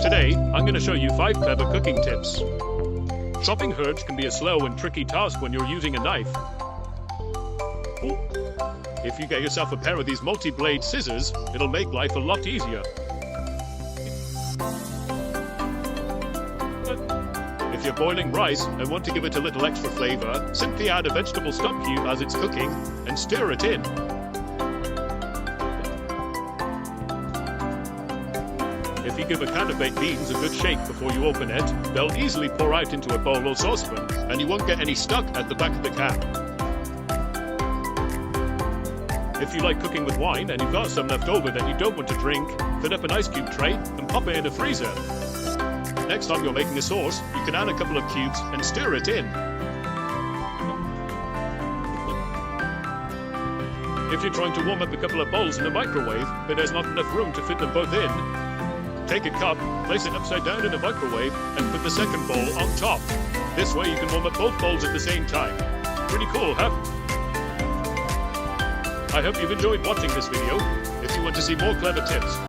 Today, I'm going to show you 5 clever cooking tips. Chopping herbs can be a slow and tricky task when you're using a knife. If you get yourself a pair of these multi-blade scissors, it'll make life a lot easier. If you're boiling rice and want to give it a little extra flavor, simply add a vegetable stock cube as it's cooking and stir it in. If you give a can of baked beans a good shake before you open it, they'll easily pour out into a bowl or saucepan, and you won't get any stuck at the back of the can. If you like cooking with wine and you've got some left over that you don't want to drink, fill up an ice cube tray and pop it in the freezer. Next time you're making a sauce, you can add a couple of cubes and stir it in. If you're trying to warm up a couple of bowls in the microwave, but there's not enough room to fit them both in, take a cup, place it upside down in the microwave, and put the second bowl on top. This way you can warm up both bowls at the same time. Pretty cool, huh? I hope you've enjoyed watching this video. If you want to see more clever tips,